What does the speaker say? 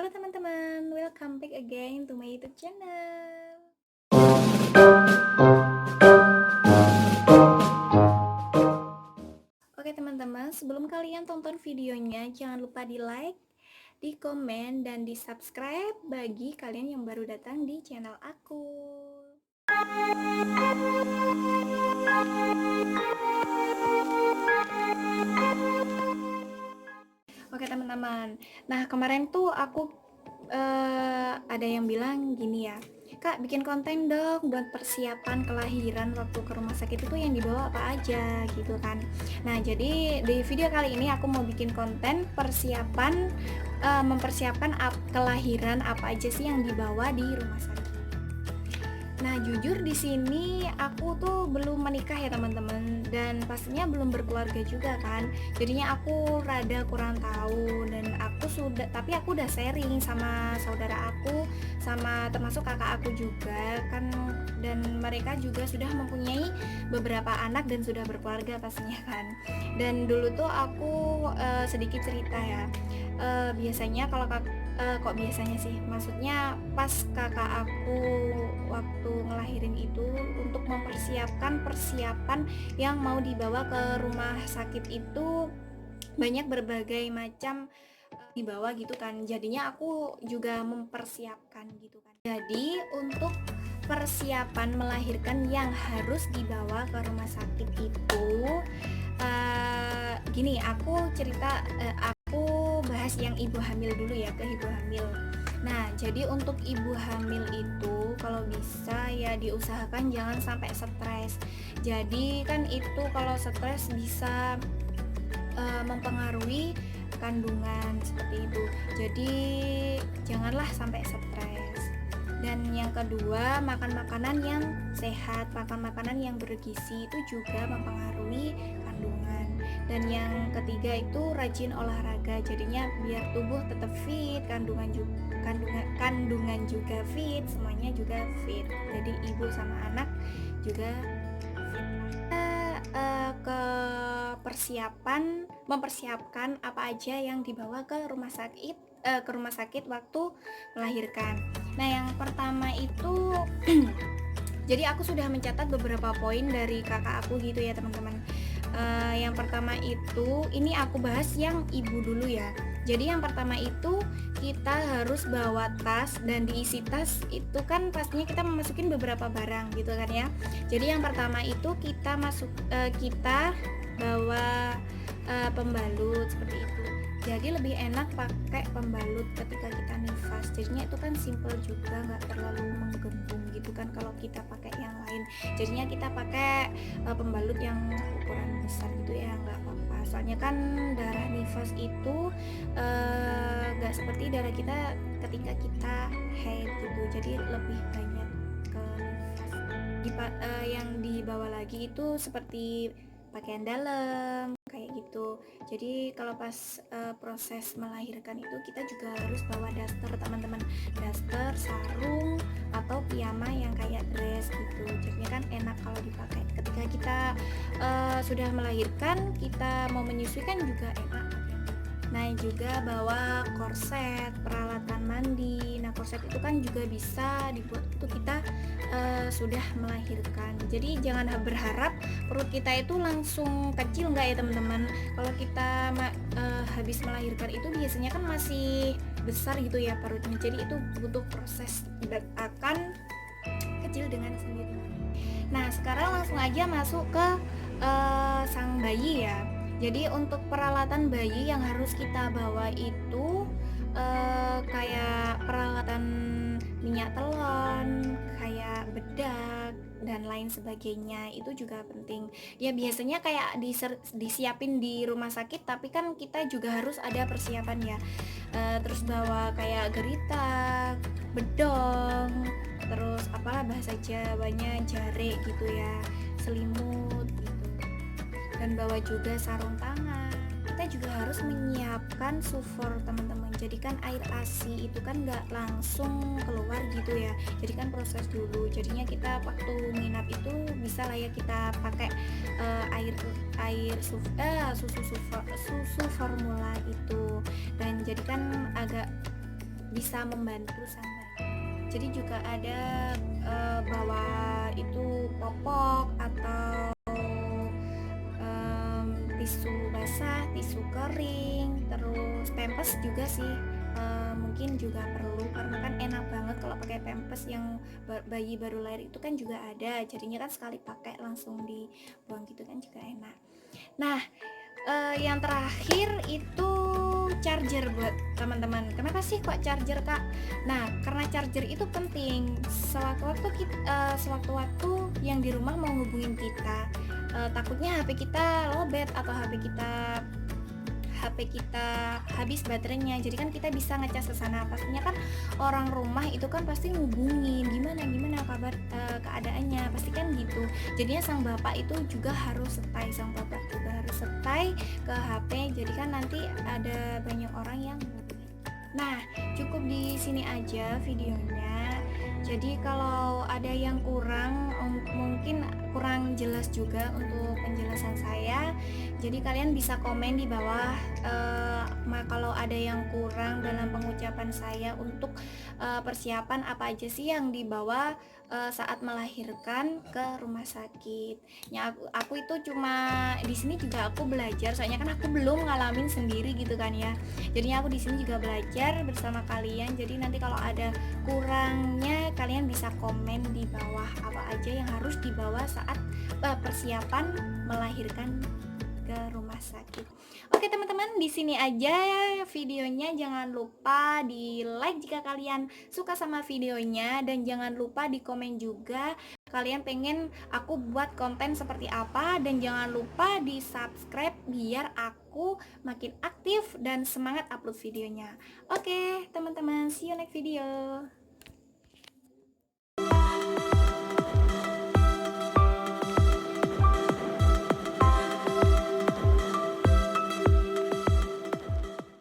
Halo teman-teman, welcome back again to my YouTube channel. Oke teman-teman, sebelum kalian tonton videonya, jangan lupa di like, di komen, dan di subscribe bagi kalian yang baru datang di channel aku. Oke teman-teman, nah kemarin tuh aku ada yang bilang gini ya, Kak bikin konten dong buat persiapan kelahiran waktu ke rumah sakit itu yang dibawa apa aja gitu kan. Nah jadi di video kali ini aku mau bikin konten persiapan mempersiapkan kelahiran apa aja sih yang dibawa di rumah sakit. Nah, jujur di sini aku tuh belum menikah ya teman-teman, dan pastinya belum berkeluarga juga kan. Jadinya aku rada kurang tahu, dan tapi aku udah sharing sama saudara aku, sama termasuk kakak aku juga kan, dan mereka juga sudah mempunyai beberapa anak dan sudah berkeluarga pastinya kan. Dan dulu tuh aku sedikit cerita ya. Biasanya kalau kok biasanya sih, maksudnya pas kakak aku waktu ngelahirin itu untuk mempersiapkan persiapan yang mau dibawa ke rumah sakit itu banyak berbagai macam dibawa gitu kan. Jadinya aku juga mempersiapkan gitu kan. Jadi untuk persiapan melahirkan yang harus dibawa ke rumah sakit itu gini, aku cerita aku bahas yang ibu hamil dulu ya, ke ibu hamil. Nah, jadi untuk ibu hamil itu kalau bisa ya diusahakan jangan sampai stres. Jadi kan itu kalau stres bisa mempengaruhi kandungan seperti itu. Jadi janganlah sampai stres. Dan yang kedua, makan makanan yang sehat, makan makanan yang bergizi itu juga mempengaruhi kandungan. Dan yang ketiga itu rajin olahraga, jadinya biar tubuh tetap fit, kandungan juga fit, semuanya juga fit. Jadi ibu sama anak juga fit. Ke mempersiapkan apa aja yang dibawa ke rumah sakit waktu melahirkan. Nah, yang pertama itu jadi aku sudah mencatat beberapa poin dari kakak aku gitu ya teman-teman. Yang pertama itu, ini aku bahas yang ibu dulu ya. Jadi yang pertama itu kita harus bawa tas, dan diisi tas itu kan pastinya kita memasukin beberapa barang gitu kan ya. Jadi yang pertama itu kita bawa pembalut seperti itu. Jadi lebih enak pakai pembalut ketika kita nifas. Jadinya itu kan simple juga, nggak terlalu menggembung gitu kan kalau kita pakai yang lain. Jadinya kita pakai pembalut yang ukuran besar gitu ya, nggak apa-apa. Soalnya kan darah nifas itu nggak seperti darah kita ketika kita haid gitu. Jadi lebih banyak ke nifas. Yang dibawa lagi itu seperti pakaian dalam kayak gitu. Jadi kalau pas proses melahirkan itu kita juga harus bawa daster teman-teman, daster, sarung atau piyama yang kayak dress gitu. Jadinya kan enak kalau dipakai ketika kita sudah melahirkan, kita mau menyusuikan juga enak. Nah, juga bawa korset, peralatan mandi. Nah, korset itu kan juga bisa dibuat untuk kita sudah melahirkan. Jadi jangan berharap perut kita itu langsung kecil, enggak ya teman-teman. Kalau kita habis melahirkan itu biasanya kan masih besar gitu ya perutnya. Jadi itu butuh proses dan akan kecil dengan sendirinya. Nah, sekarang langsung aja masuk ke sang bayi ya. Jadi untuk peralatan bayi yang harus kita bawa itu kayak peralatan minyak telon, kayak bedak dan lain sebagainya, itu juga penting. Ya biasanya kayak disiapin di rumah sakit, tapi kan kita juga harus ada persiapan ya. Terus bawa kayak gerita, bedong, terus apalah bahasa Jawanya, jare gitu ya, selimut gitu. Dan bawa juga sarung tangan. Kita juga harus menyiapkan sufor teman-teman. Jadi kan air ASI itu kan nggak langsung keluar gitu ya. Jadi kan proses dulu. Jadinya kita waktu nginap itu bisa lah ya kita pakai susu formula itu. Dan jadi kan agak bisa membantu sang bayi. Jadi juga ada bawa itu popok atau tisu basah, tisu kering, terus pampers juga sih mungkin juga perlu, karena kan enak banget kalau pakai pampers yang bayi baru lahir itu kan juga ada, jadinya kan sekali pakai langsung dibuang gitu kan juga enak. Nah, yang terakhir itu charger buat teman-teman. Kenapa sih kok charger, Kak? Nah, karena charger itu penting. Sewaktu-waktu yang di rumah mau hubungin kita, takutnya HP kita lowbat atau HP kita habis baterainya, jadi kan kita bisa ngecas ke sana. Pastinya kan orang rumah itu kan pasti ngubungin gimana kabar keadaannya, pasti kan gitu. Jadinya sang bapak itu juga harus sang bapak juga harus ke HP, jadi kan nanti ada banyak orang yang ngubungin. Nah, cukup di sini aja videonya. Jadi kalau ada yang kurang, mungkin kurang jelas juga untuk penjelasan saya, jadi kalian bisa komen di bawah kalau ada yang kurang dalam pengucapan saya untuk persiapan apa aja sih yang dibawa saat melahirkan ke rumah sakit. Ya, aku itu cuma di sini juga aku belajar, soalnya kan aku belum ngalamin sendiri gitu kan ya. Jadinya aku di sini juga belajar bersama kalian. Jadi nanti kalau ada kurangnya kalian bisa komen di bawah apa aja yang harus dibawa saat persiapan melahirkan ke rumah sakit. Oke teman-teman, di sini aja videonya. Jangan lupa di like jika kalian suka sama videonya, dan jangan lupa di komen juga kalian pengen aku buat konten seperti apa, dan jangan lupa di subscribe biar aku makin aktif dan semangat upload videonya. Oke teman-teman, see you next video.